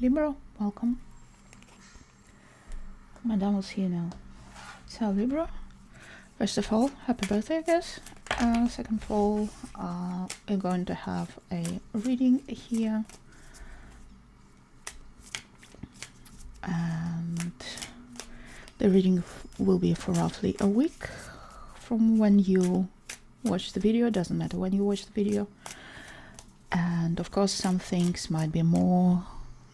Libra, welcome. Madame is here now. So Libra, first of all, happy birthday, I guess. Second of all, we're going to have a reading here. And the reading will be for roughly a week from when you watch the video. Doesn't matter when you watch the video. And of course, some things might be more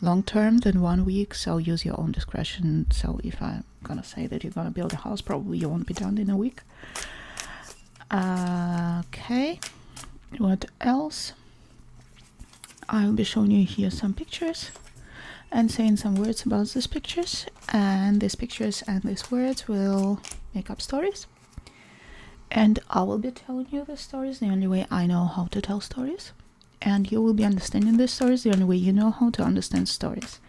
long-term than 1 week, so use your own discretion. So if I'm gonna say that you're gonna build a house, probably you won't be done in a week. Okay, what else? I'll be showing you here some pictures and saying some words about these pictures, and these pictures and these words will make up stories, and I will be telling you the stories the only way I know how to tell stories. And you will be understanding the stories the only way you know how to understand stories.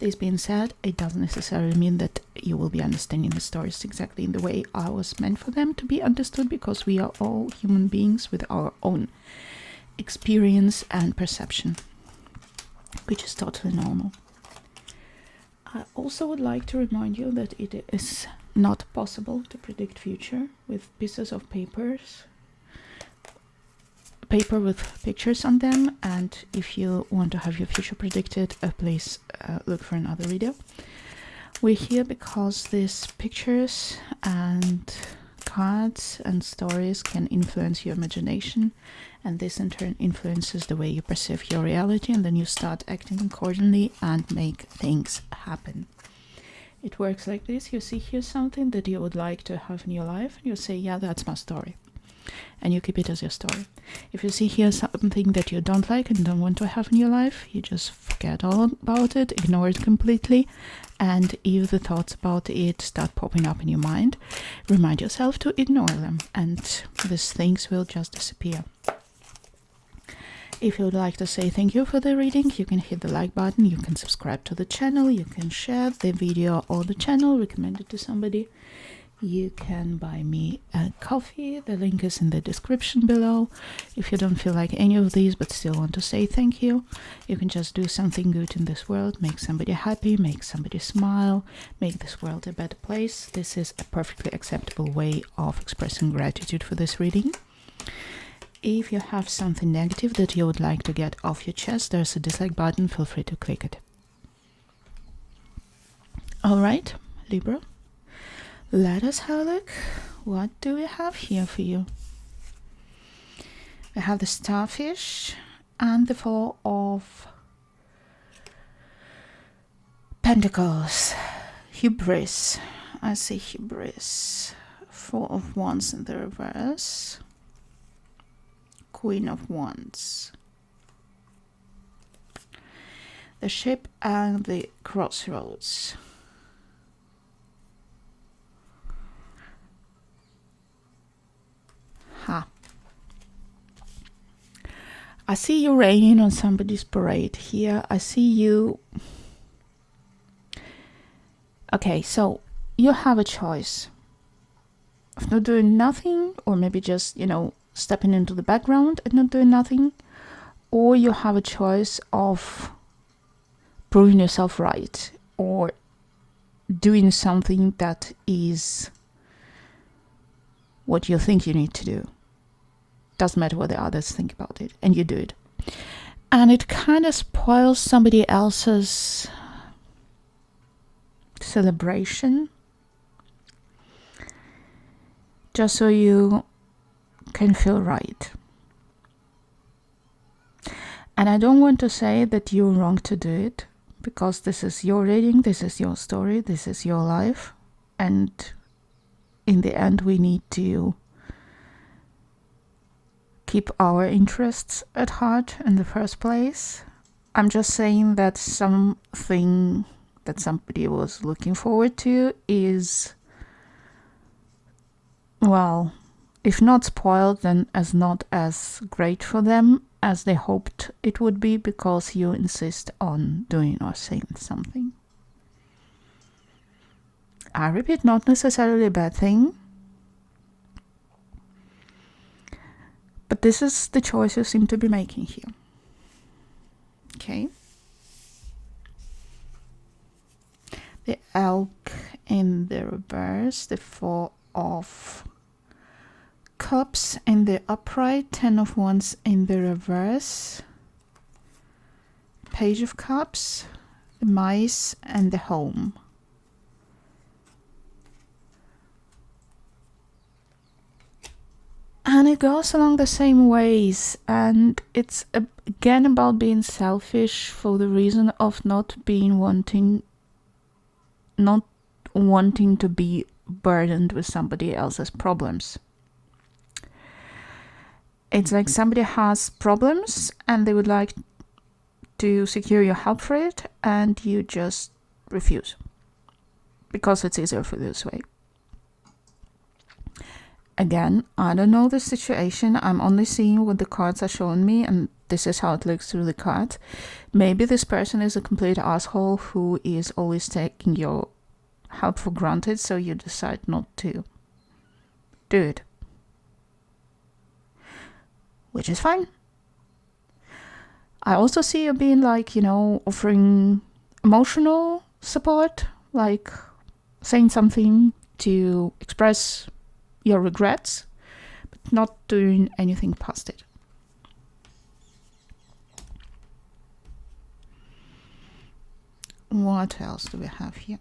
This being said, it doesn't necessarily mean that you will be understanding the stories exactly in the way I was meant for them to be understood, because we are all human beings with our own experience and perception, which is totally normal. I also would like to remind you that it is not possible to predict future with pieces of paper with pictures on them, and if you want to have your future predicted, please look for another video. We're here because these pictures and cards and stories can influence your imagination, and this in turn influences the way you perceive your reality, and then you start acting accordingly and make things happen. It works like this: you see here something that you would like to have in your life, and you say, yeah, that's my story, and you keep it as your story. If you see here something that you don't like and don't want to have in your life, you just forget all about it, ignore it completely, and if the thoughts about it start popping up in your mind, remind yourself to ignore them, and these things will just disappear. If you would like to say thank you for the reading, you can hit the like button, you can subscribe to the channel, you can share the video or the channel, recommend it to somebody. You can buy me a coffee, the link is in the description below. If you don't feel like any of these but still want to say thank you, you can just do something good in this world, make somebody happy, make somebody smile, make this world a better place. This is a perfectly acceptable way of expressing gratitude for this reading. If you have something negative that you would like to get off your chest, there's a dislike button, feel free to click it. Alright, Libra. Let us have a look. What do we have here for you? We have the starfish and the Four of Pentacles. Hubris. I see hubris. Four of Wands in the reverse. Queen of Wands. The Ship and the Crossroads. I see you raining on somebody's parade here. I see you. Okay, so you have a choice of not doing nothing, or maybe just, stepping into the background and not doing nothing, or you have a choice of proving yourself right or doing something that is what you think you need to do. Doesn't matter what the others think about it, and you do it. And it kind of spoils somebody else's celebration, just so you can feel right. And I don't want to say that you're wrong to do it, because this is your reading, this is your story, this is your life, and in the end we need to keep our interests at heart in the first place. I'm just saying that something that somebody was looking forward to is, well, if not spoiled, then not as great for them as they hoped it would be, because you insist on doing or saying something. I repeat, not necessarily a bad thing, but this is the choice you seem to be making here. Okay? the elk in the reverse, the Four of Cups in the upright, Ten of Wands in the reverse, Page of Cups, the mice and the home. And it goes along the same ways, and it's again about being selfish for the reason of not wanting to be burdened with somebody else's problems. It's like somebody has problems and they would like to secure your help for it, and you just refuse because it's easier for this way. Again, I don't know the situation. I'm only seeing what the cards are showing me, and this is how it looks through the card. Maybe this person is a complete asshole who is always taking your help for granted, so you decide not to do it. Which is fine. I also see you being like, offering emotional support, like saying something to express your regrets, but not doing anything past it. What else do we have here?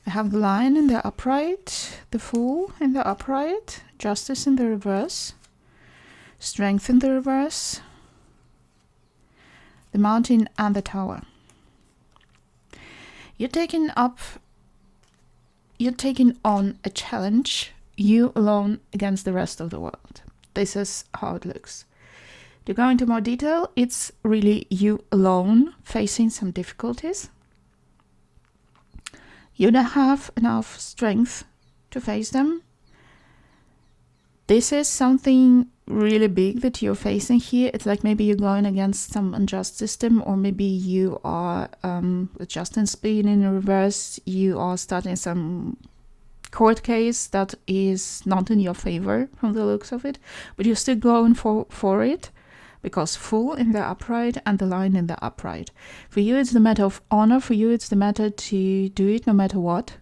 We have the Lion in the upright, the Fool in the upright, Justice in the reverse, Strength in the reverse, the Mountain and the Tower. You're taking on a challenge, you alone against the rest of the world. This is how it looks. To go into more detail, it's really you alone facing some difficulties. You don't have enough strength to face them. This is something really big that you're facing here. It's like maybe you're going against some unjust system, or maybe you are with justice being in reverse, you are starting some court case that is not in your favor from the looks of it, but you're still going for it, because Fool in the upright and the Lion in the upright. For you, it's the matter of honor. For you, it's the matter to do it no matter what.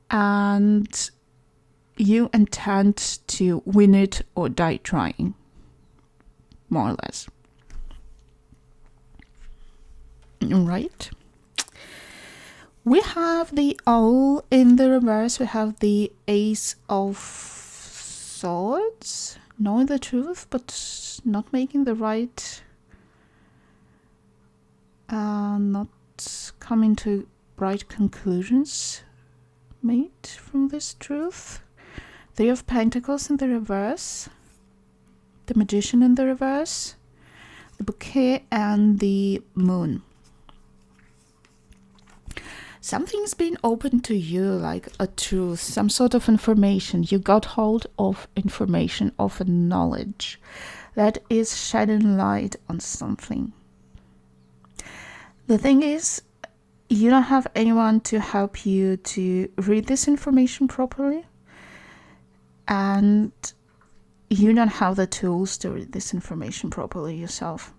And you intend to win it or die trying, more or less. Right. We have the Owl in the reverse. We have the Ace of Swords, knowing the truth but not making the right, not coming to right conclusions made from this truth. Three of Pentacles in the reverse, the Magician in the reverse, the Bouquet and the Moon. Something's been open to you, like a truth, some sort of information. You got hold of information, of a knowledge that is shedding light on something. The thing is, you don't have anyone to help you to read this information properly, and you don't have the tools to read this information properly yourself.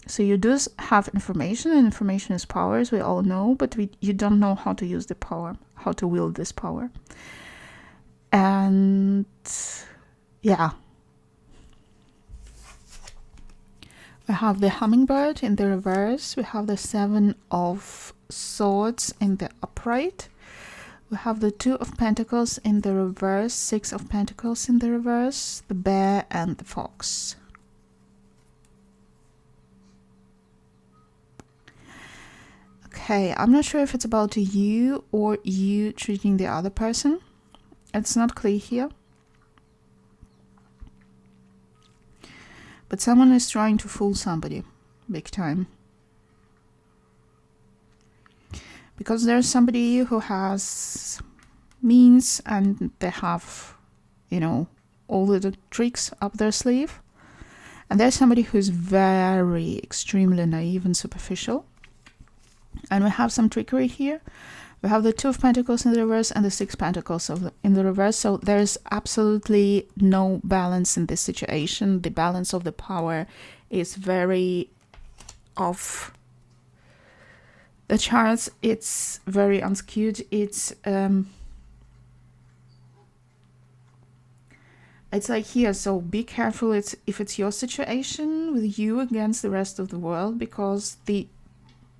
So you do have information, and information is power, as we all know, but you don't know how to use the power, how to wield this power. And yeah. We have the Hummingbird in the reverse. We have the Seven of Swords in the upright. We have the Two of Pentacles in the reverse, Six of Pentacles in the reverse, the Bear and the Fox. Okay, I'm not sure if it's about you or you treating the other person. It's not clear here. But someone is trying to fool somebody, big time. Because there's somebody who has means and they have, all the tricks up their sleeve. And there's somebody who's very extremely naive and superficial. And we have some trickery here. We have the Two of Pentacles in the reverse and the Six Pentacles in the reverse. So there's absolutely no balance in this situation. The balance of the power is very off. The charts, it's very unskewed. It's like here, so be careful if it's your situation with you against the rest of the world, because the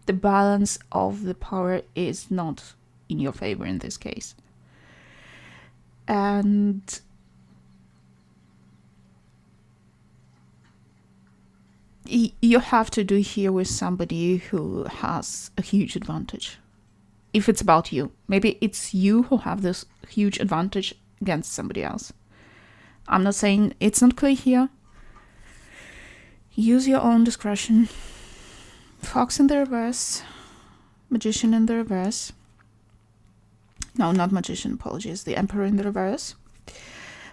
balance of the power is not in your favor in this case. And you have to do here with somebody who has a huge advantage. If it's about you, maybe it's you who have this huge advantage against somebody else. I'm not saying, it's not clear here. Use your own discretion. Fox in the reverse. Magician in the reverse. No, not Magician, apologies. The Emperor in the reverse.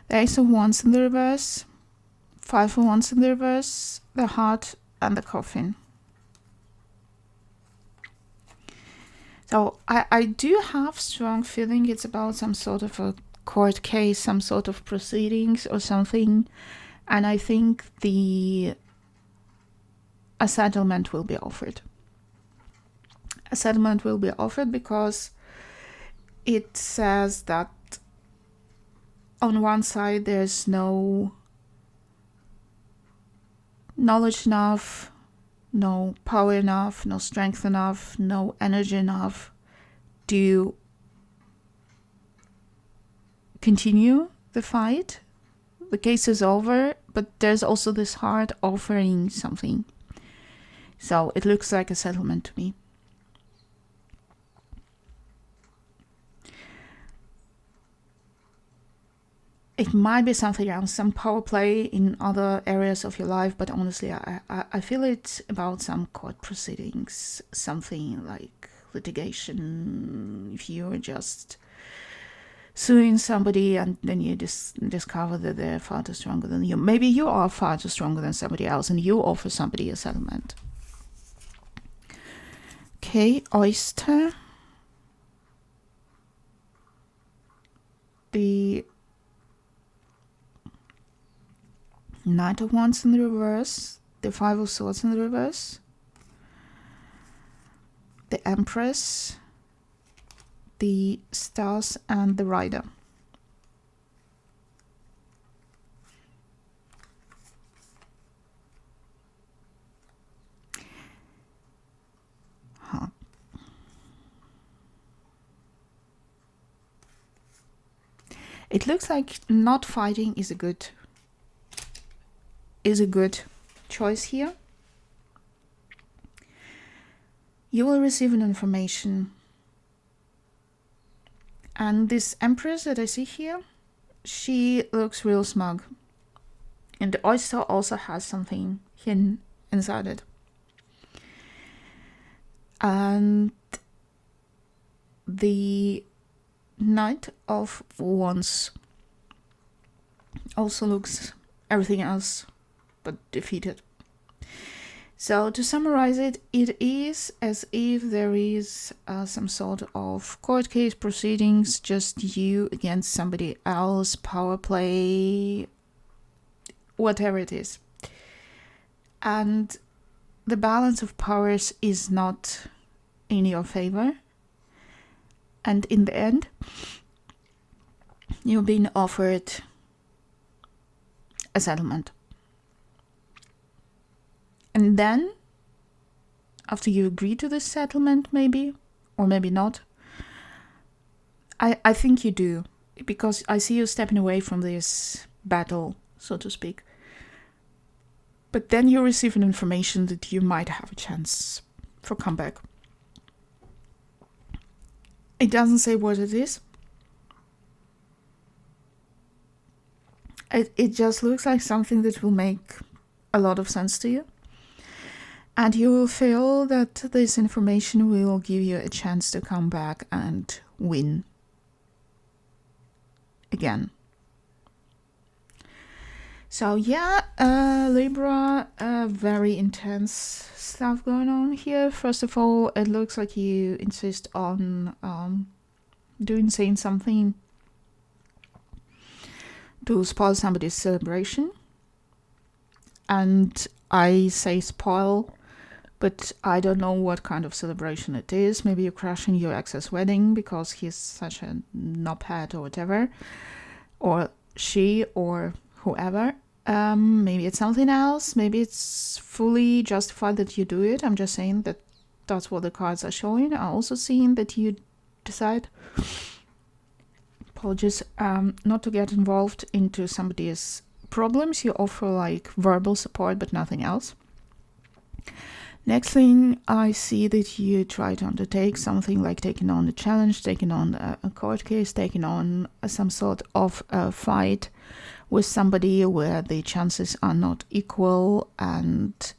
The Ace of Wands in the reverse. 5 of Wands in the reverse. The Heart and the Coffin. So I do have strong feeling it's about some sort of a court case, some sort of proceedings or something. And I think a settlement will be offered. A settlement will be offered because it says that on one side there's no knowledge enough, no power enough, no strength enough, no energy enough to continue the fight. The case is over, but there's also this heart offering something. So it looks like a settlement to me. It might be something else, some power play in other areas of your life, but honestly, I feel it's about some court proceedings, something like litigation. If you're just suing somebody and then you discover that they're far too stronger than you. Maybe you are far too stronger than somebody else and you offer somebody a settlement. Okay, Oyster. The Knight of Wands in the reverse, the 5 of Swords in the reverse, the Empress, the Stars and the Rider. It looks like not fighting is a good choice here. You will receive an information. And this Empress that I see here, she looks real smug. And the Oyster also has something hidden inside it. And the Knight of Wands also looks everything else but defeated. So to summarize it, it is as if there is some sort of court case proceedings, just you against somebody else, power play, whatever it is. And the balance of powers is not in your favor. And in the end, you've been offered a settlement. And then, after you agree to this settlement, maybe, or maybe not, I think you do, because I see you stepping away from this battle, so to speak. But then you receive an information that you might have a chance for comeback. It doesn't say what it is. It just looks like something that will make a lot of sense to you. And you will feel that this information will give you a chance to come back and win again. So yeah, Libra, very intense stuff going on here. First of all, it looks like you insist on saying something to spoil somebody's celebration. And I say spoil but I don't know what kind of celebration it is. Maybe you're crashing your ex's wedding because he's such a knobhead or whatever, or she or whoever. Maybe it's something else. Maybe it's fully justified that you do it. I'm just saying that that's what the cards are showing. I'm also seeing that you decide, apologies, not to get involved into somebody's problems. You offer like verbal support, but nothing else. Next thing, I see that you try to undertake something like taking on a challenge, taking on a court case, taking on some sort of a fight with somebody where the chances are not equal and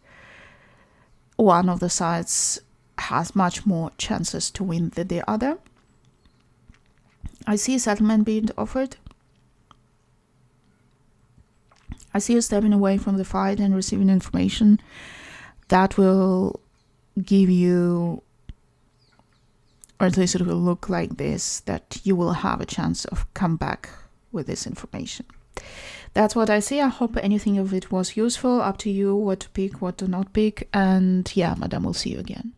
one of the sides has much more chances to win than the other. I see a settlement being offered. I see you stepping away from the fight and receiving information that will give you, or at least it will look like this, that you will have a chance of come back with this information. That's what I see. I hope anything of it was useful. Up to you what to pick, what to not pick. And yeah, madam, we'll see you again.